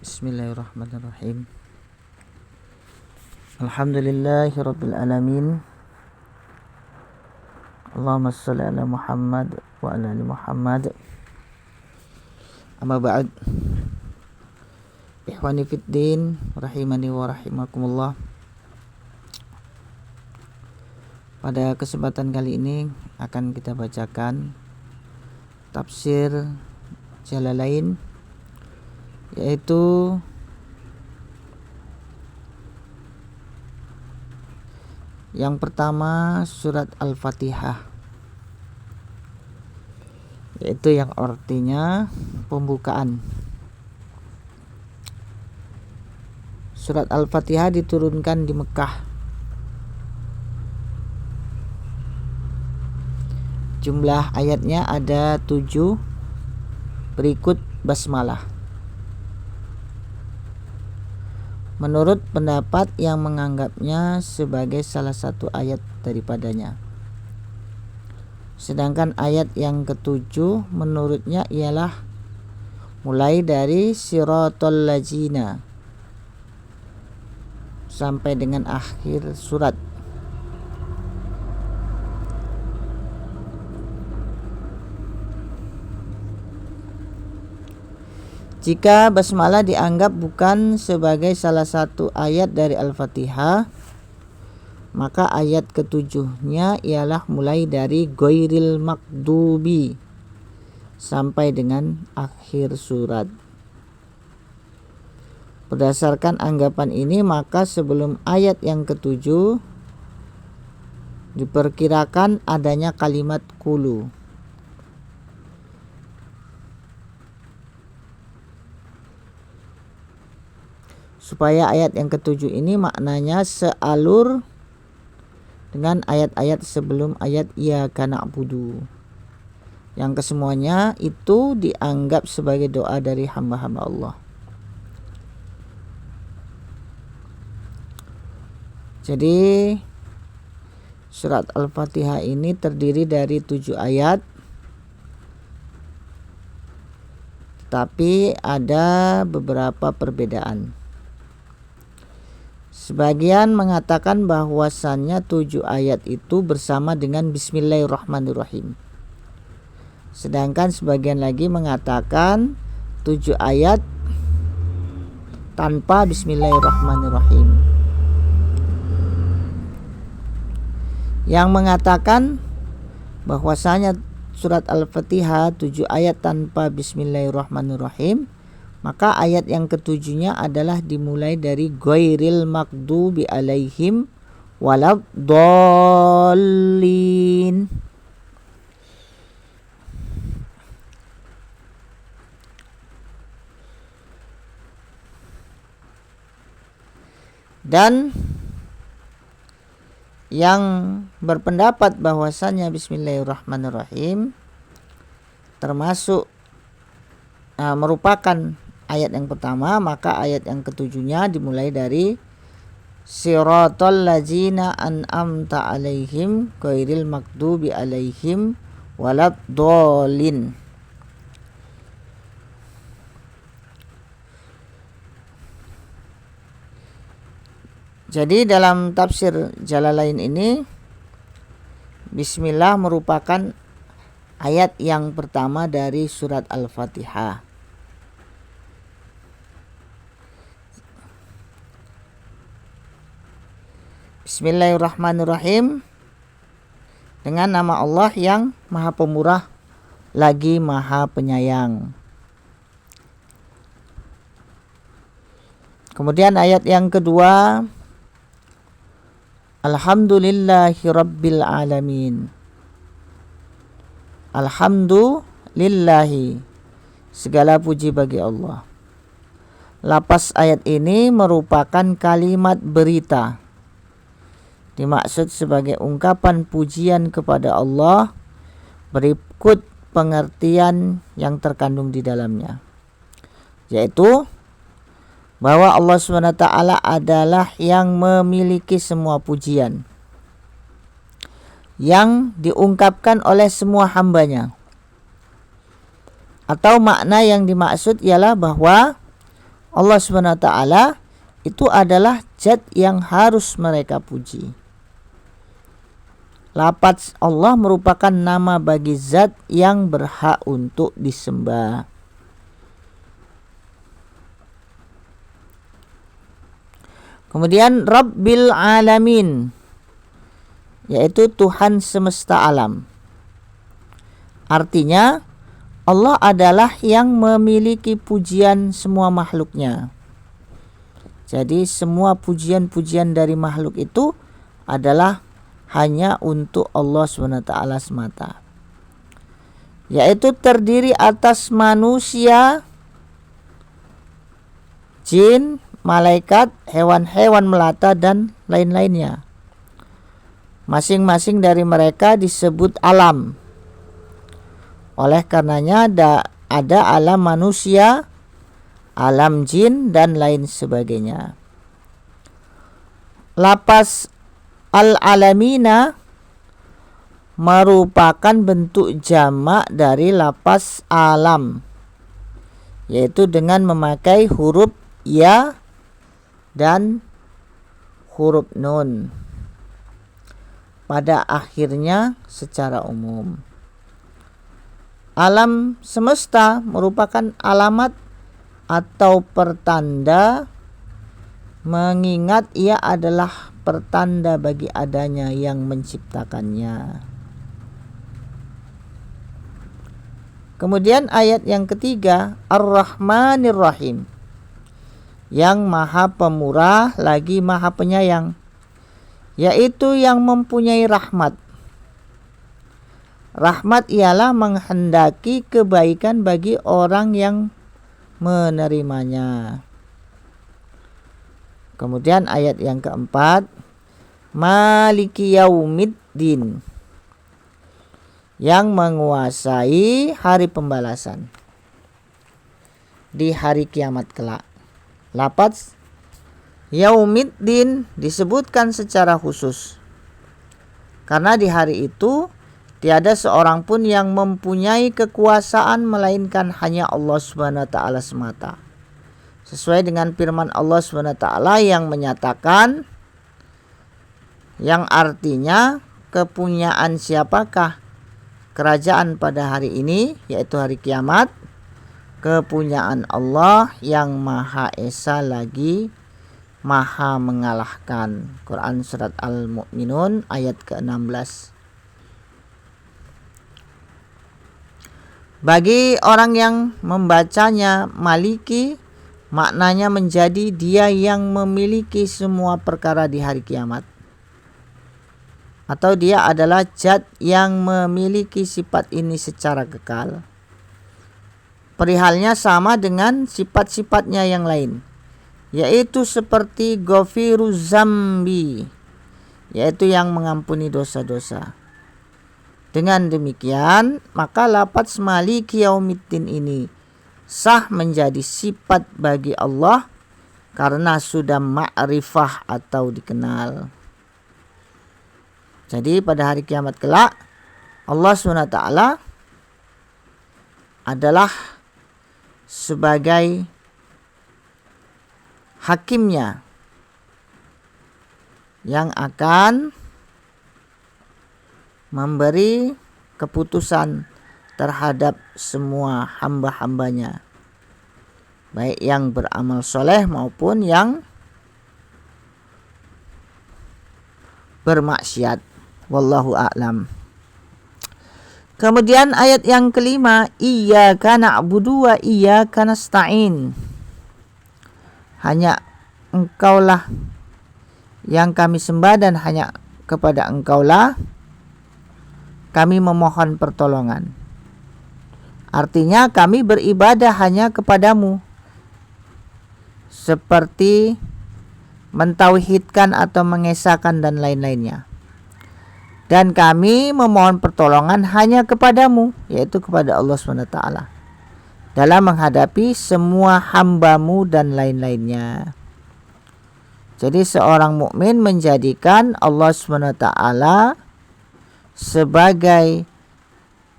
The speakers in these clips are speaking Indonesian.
Bismillahirrahmanirrahim. Alhamdulillahirabbil alamin. Allahumma shalli ala Muhammad wa ala ali Muhammad. Amma ba'd. Ikhwani fid din, rahimani wa rahimakumullah. Pada kesempatan kali ini akan kita bacakan tafsir Jalalain, yaitu yang pertama surat Al-Fatihah, yaitu yang artinya pembukaan. Surat Al-Fatihah diturunkan di Mekah. Jumlah ayatnya ada 7, berikut basmalah. Menurut pendapat yang menganggapnya sebagai salah satu ayat daripadanya. Sedangkan ayat yang ketujuh menurutnya ialah mulai dari Siratal Ladzina sampai dengan akhir surat. Jika basmalah dianggap bukan sebagai salah satu ayat dari Al-Fatihah, maka ayat ketujuhnya ialah mulai dari Ghairil Maghdubi sampai dengan akhir surat. Berdasarkan anggapan ini, maka sebelum ayat yang ketujuh diperkirakan adanya kalimat qulu. Supaya ayat yang ketujuh ini maknanya sealur dengan ayat-ayat sebelum ayat Iyyaka na'budu, yang kesemuanya itu dianggap sebagai doa dari hamba-hamba Allah. Jadi surat Al-Fatihah ini terdiri dari 7 ayat, tapi ada beberapa perbedaan. Sebagian mengatakan bahwasannya 7 ayat itu bersama dengan Bismillahirrahmanirrahim. Sedangkan sebagian lagi mengatakan 7 ayat tanpa Bismillahirrahmanirrahim. Yang mengatakan bahwasanya surat Al-Fatihah 7 ayat tanpa Bismillahirrahmanirrahim, maka ayat yang ketujuhnya adalah dimulai dari Ghairil Maghdubi alaihim waladdallin. Dan yang berpendapat bahwasannya Bismillahirrahmanirrahim termasuk merupakan ayat yang pertama, maka ayat yang ketujuhnya dimulai dari Siratal ladzina an'amta alaihim ghairil maghdubi alaihim waladdallin. Jadi dalam tafsir Jalalain ini, Bismillah merupakan ayat yang pertama dari surat Al-Fatihah. Bismillahirrahmanirrahim, dengan nama Allah yang Maha Pemurah lagi Maha Penyayang. Kemudian ayat yang kedua, Alhamdulillahirabbil alamin. Alhamdulillahi, segala puji bagi Allah. Lapas ayat ini merupakan kalimat berita, dimaksud sebagai ungkapan pujian kepada Allah, berikut pengertian yang terkandung di dalamnya, yaitu bahwa Allah SWT adalah yang memiliki semua pujian yang diungkapkan oleh semua hambanya. Atau makna yang dimaksud ialah bahwa Allah Subhanahu wa taala itu adalah zat yang harus mereka puji. Lafaz Allah merupakan nama bagi zat yang berhak untuk disembah. Kemudian Rabbil Alamin, yaitu Tuhan semesta alam. Artinya Allah adalah yang memiliki pujian semua makhluknya. Jadi semua pujian-pujian dari makhluk itu adalah hanya untuk Allah SWT semata, yaitu terdiri atas manusia, jin, malaikat, hewan-hewan melata, dan lain-lainnya. Masing-masing dari mereka disebut alam. Oleh karenanya ada alam manusia, alam jin, dan lain sebagainya. Lafaz al-alamina merupakan bentuk jamak dari lafaz alam, yaitu dengan memakai huruf ya dan huruf nun pada akhirnya secara umum. Alam semesta merupakan alamat atau pertanda, mengingat ia adalah pertanda bagi adanya yang menciptakannya. Kemudian ayat yang ketiga, Ar-Rahmanir Rahim, yang maha pemurah lagi maha penyayang, yaitu yang mempunyai rahmat. Rahmat ialah menghendaki kebaikan bagi orang yang menerimanya. Kemudian ayat yang keempat, Maliki Yaumiddin, yang menguasai hari pembalasan di hari kiamat kelak. Lafaz Yaumiddin disebutkan secara khusus karena di hari itu tiada seorang pun yang mempunyai kekuasaan melainkan hanya Allah Subhanahu wa taala semata. Sesuai dengan firman Allah Subhanahu wa taala yang menyatakan, yang artinya kepunyaan siapakah kerajaan pada hari ini, yaitu hari kiamat? Kepunyaan Allah yang Maha Esa lagi Maha mengalahkan. Quran surat Al-Mu'minun ayat ke-16. Bagi orang yang membacanya Maliki, maknanya menjadi dia yang memiliki semua perkara di hari kiamat, atau dia adalah zat yang memiliki sifat ini secara kekal. Perihalnya sama dengan sifat-sifatnya yang lain, yaitu seperti Ghafiruz Zambi, yaitu yang mengampuni dosa-dosa. Dengan demikian, maka lafaz Maliki Yaumiddin ini sah menjadi sifat bagi Allah karena sudah ma'rifah atau dikenal. Jadi pada hari kiamat kelak, Allah SWT adalah sebagai hakimnya yang akan memberi keputusan terhadap semua hamba-hambanya, baik yang beramal soleh maupun yang bermaksiat. Wallahu a'lam. Kemudian ayat yang kelima, Iyyaka na'budu wa iyyaka nasta'in, hanya Engkaulah yang kami sembah dan hanya kepada Engkaulah kami memohon pertolongan. Artinya kami beribadah hanya kepadamu, seperti mentauhidkan atau mengesahkan dan lain-lainnya. Dan kami memohon pertolongan hanya kepadamu, yaitu kepada Allah SWT, dalam menghadapi semua hambamu dan lain-lainnya. Jadi seorang mukmin menjadikan Allah SWT sebagai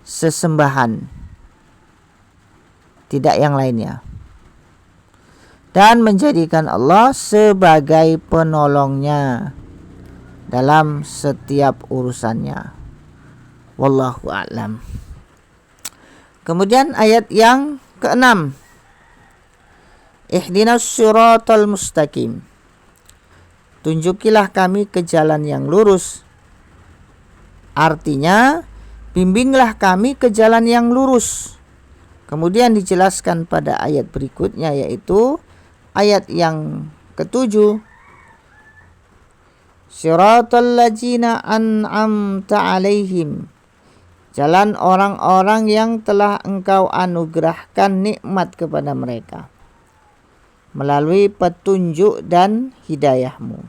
sesembahan, tidak yang lainnya. dan menjadikan Allah sebagai penolongnya dalam setiap urusannya. Wallahu a'lam. Kemudian ayat yang ke-6. Ihdinas siratal mustaqim. Tunjukilah kami ke jalan yang lurus. Artinya, bimbinglah kami ke jalan yang lurus. Kemudian dijelaskan pada ayat berikutnya, yaitu ayat yang ke-7. Siratal ladzina an'amta alaihim. Jalan orang-orang yang telah Engkau anugerahkan nikmat kepada mereka melalui petunjuk dan hidayahmu.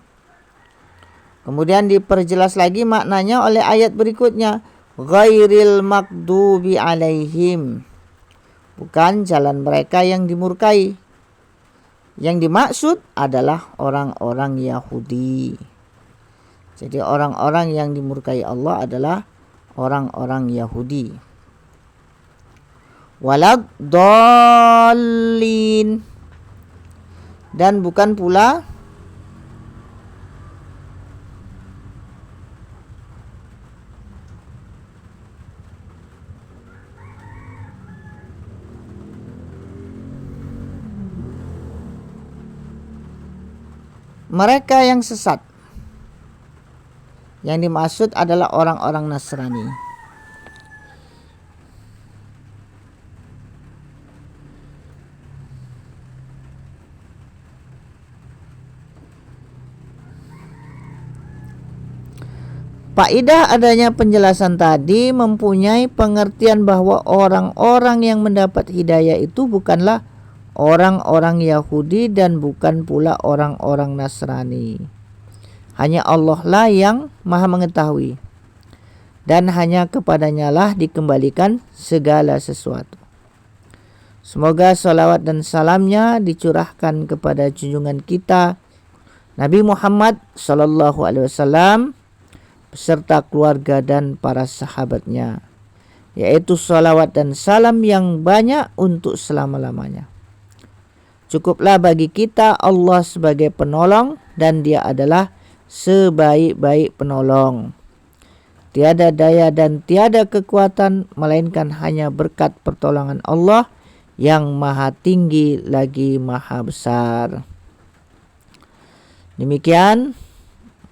Kemudian diperjelas lagi maknanya oleh ayat berikutnya, ghairil maghdubi alaihim. Bukan jalan mereka yang dimurkai. Yang dimaksud adalah orang-orang Yahudi. Jadi orang-orang yang dimurkai Allah adalah orang-orang Yahudi. Waladhdallin. Dan bukan pula mereka yang sesat. Yang dimaksud adalah orang-orang Nasrani. Faedah adanya penjelasan tadi mempunyai pengertian bahwa orang-orang yang mendapat hidayah itu bukanlah orang-orang Yahudi dan bukan pula orang-orang Nasrani. Hanya Allah lah yang maha mengetahui, dan hanya kepadanya lah dikembalikan segala sesuatu. Semoga salawat dan salamnya dicurahkan kepada junjungan kita Nabi Muhammad SAW beserta keluarga dan para sahabatnya, yaitu salawat dan salam yang banyak untuk selama-lamanya. Cukuplah bagi kita Allah sebagai penolong, dan Dia adalah sebaik-baik penolong. Tiada daya dan tiada kekuatan melainkan hanya berkat pertolongan Allah yang maha tinggi lagi maha besar. Demikian,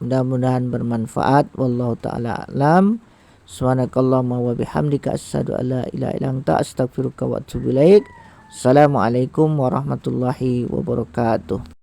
mudah-mudahan bermanfaat. Wallahu ta'ala a'lam. Subhanakallahumma wa bihamdika asyhadu an la ilaha illa anta astaghfiruka wa atubu ilaik. Assalamualaikum warahmatullahi wabarakatuh.